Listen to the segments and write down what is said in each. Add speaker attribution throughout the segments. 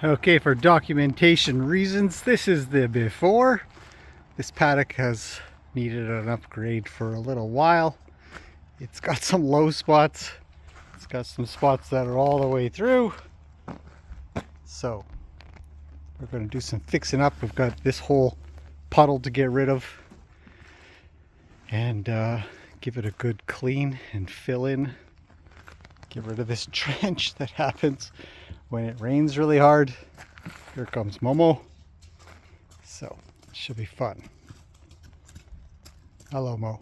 Speaker 1: Okay, for documentation reasons, this is the before. This paddock has needed an upgrade for a little while. It's got some low spots. It's got some spots that are all the way through. So we're going to do some fixing up. We've got this whole puddle to get rid of and give it a good clean and fill in. Get rid of this trench that happens when it rains really hard. Here comes Momo. So it should be fun. Hello, Mo.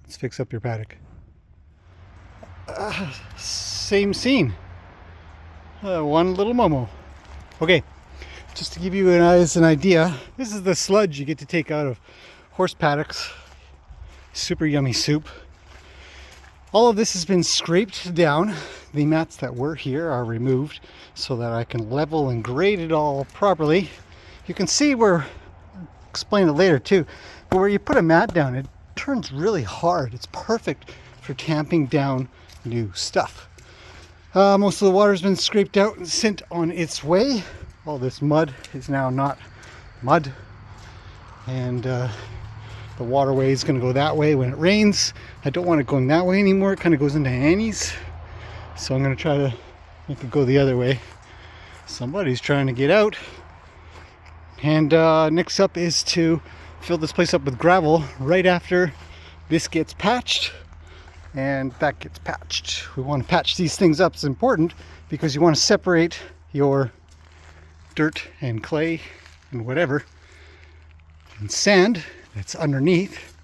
Speaker 1: Let's fix up your paddock. Same scene. One little Momo. Okay, just to give you guys an idea, this is the sludge you get to take out of horse paddocks. Super yummy soup. All of this has been scraped down. The mats that were here are removed so that I can level and grade it all properly. You can see where, I'll explain it later too, but where you put a mat down, it turns really hard. It's perfect for tamping down new stuff. Most of the water's been scraped out and sent on its way. All this mud is now not mud. And the waterway is going to go that way when it rains. I don't want it going that way anymore. It kind of goes into Annie's. So I'm going to try to make it go the other way. Somebody's trying to get out. And next up is to fill this place up with gravel right after this gets patched and that gets patched. We want to patch these things up. It's important because you want to separate your dirt and clay and whatever and sand that's underneath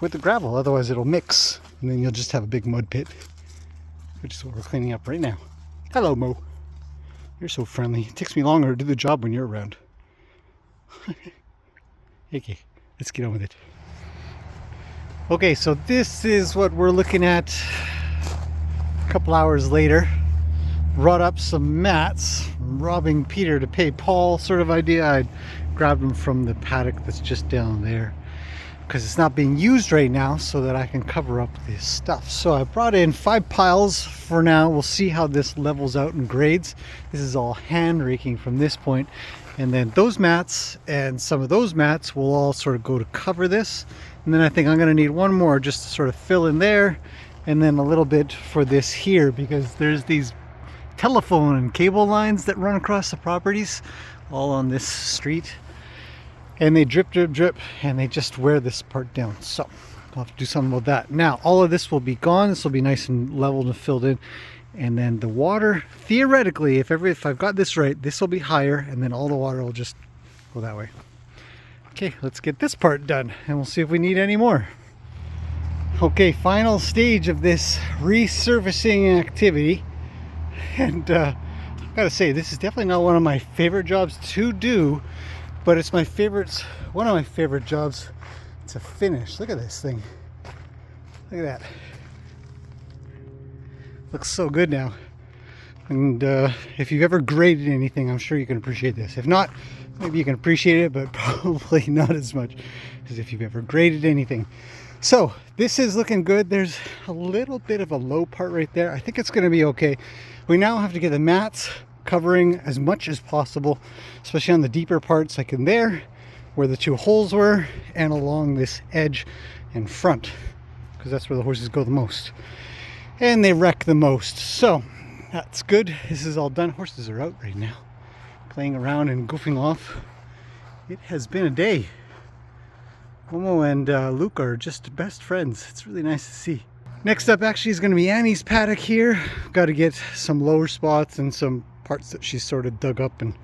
Speaker 1: with the gravel, otherwise it'll mix and then you'll just have a big mud pit, which is what we're cleaning up right now. Hello, Mo. You're so friendly. It takes me longer to do the job when you're around. Okay, let's get on with it. Okay, so this is what we're looking at a couple hours later. Brought up some mats, robbing Peter to pay Paul sort of idea. I grabbed them from the paddock that's just down there because it's not being used right now, so that I can cover up this stuff. So I brought in 5 piles for now. We'll see how this levels out and grades. This is all hand raking from this point, and then those mats and some of those mats will all sort of go to cover this. And then I think I'm going to need one more just to sort of fill in there, and then a little bit for this here, because there's these telephone and cable lines that run across the properties all on this street, and they drip, and they just wear this part down. So I'll have to do something about that. Now all of this will be gone. This will be nice and leveled and filled in, and then the water, theoretically, if I've got this right, this will be higher, and then all the water will just go that way. Okay, let's get this part done and we'll see if we need any more. Okay, final stage of this resurfacing activity. And I've got to say, this is definitely not one of my favorite jobs to do, but it's one of my favorite jobs to finish. Look at this thing. Look at that. Looks so good now. And if you've ever graded anything, I'm sure you can appreciate this. If not, maybe you can appreciate it, but probably not as much as if you've ever graded anything. So this is looking good. There's a little bit of a low part right there. I think it's going to be okay. We now have to get the mats covering as much as possible, especially on the deeper parts, like in there where the 2 holes were, and along this edge and front, because that's where the horses go the most and they wreck the most. So that's good. This is all done. Horses are out right now playing around and goofing off. It has been a day. Momo and Luke are just best friends. It's really nice to see. Next up actually is going to be Annie's paddock here. Got to get some lower spots and some parts that she's sort of dug up, and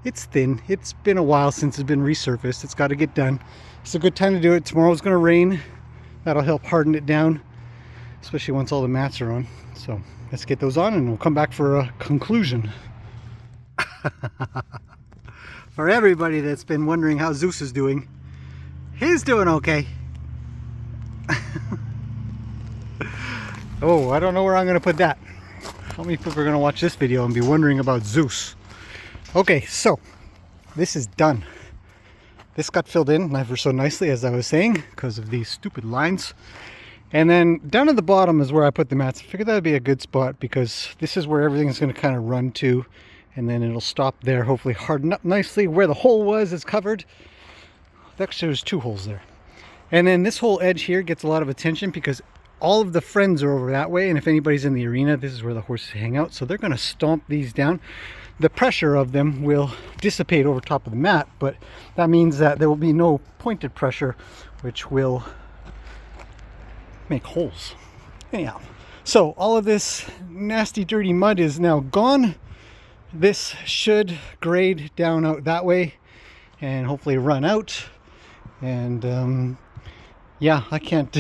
Speaker 1: it's thin. It's been a while since it's been resurfaced. It's got to get done. It's a good time to do it. Tomorrow's going to rain. That'll help harden it down, especially once all the mats are on. So let's get those on and we'll come back for a conclusion. For everybody that's been wondering how Zeus is doing, he's doing okay. Oh, I don't know where I'm going to put that. How many people are going to watch this video and be wondering about Zeus? Okay, so this is done. This got filled in ever so nicely, as I was saying, because of these stupid lines. And then down at the bottom is where I put the mats. I figured that would be a good spot because this is where everything's going to kind of run to, and then it'll stop there, hopefully harden up nicely. Where the hole was is covered. Actually, there's 2 holes there. And then this whole edge here gets a lot of attention because all of the friends are over that way, and if anybody's in the arena, this is where the horses hang out, so they're going to stomp these down. The pressure of them will dissipate over top of the mat, but that means that there will be no pointed pressure, which will make holes. Anyhow, so all of this nasty dirty mud is now gone. This should grade down out that way and hopefully run out. And yeah, I can't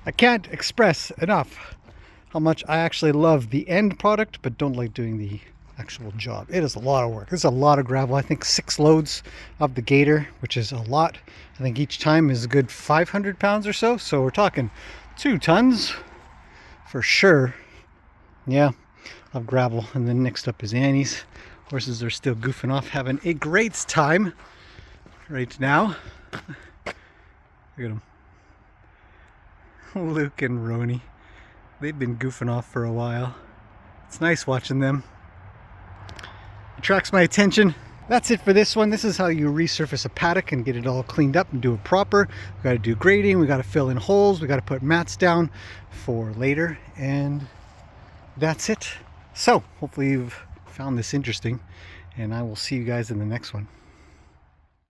Speaker 1: I can't express enough how much I actually love the end product, but don't like doing the actual job. It is a lot of work. It's a lot of gravel. I think 6 loads of the gator, which is a lot. I think each time is a good 500 pounds or so. So we're talking 2 tons for sure. Yeah, of gravel. And then next up is Annie's. Horses are still goofing off, having a great time right now. Look at them. Luke and Roni. They've been goofing off for a while. It's nice watching them. Attracts my attention. That's it for this one. This is how you resurface a paddock and get it all cleaned up and do it proper. We got to do grading, we got to fill in holes, we got to put mats down for later, and that's it. So hopefully you've found this interesting, and I will see you guys in the next one.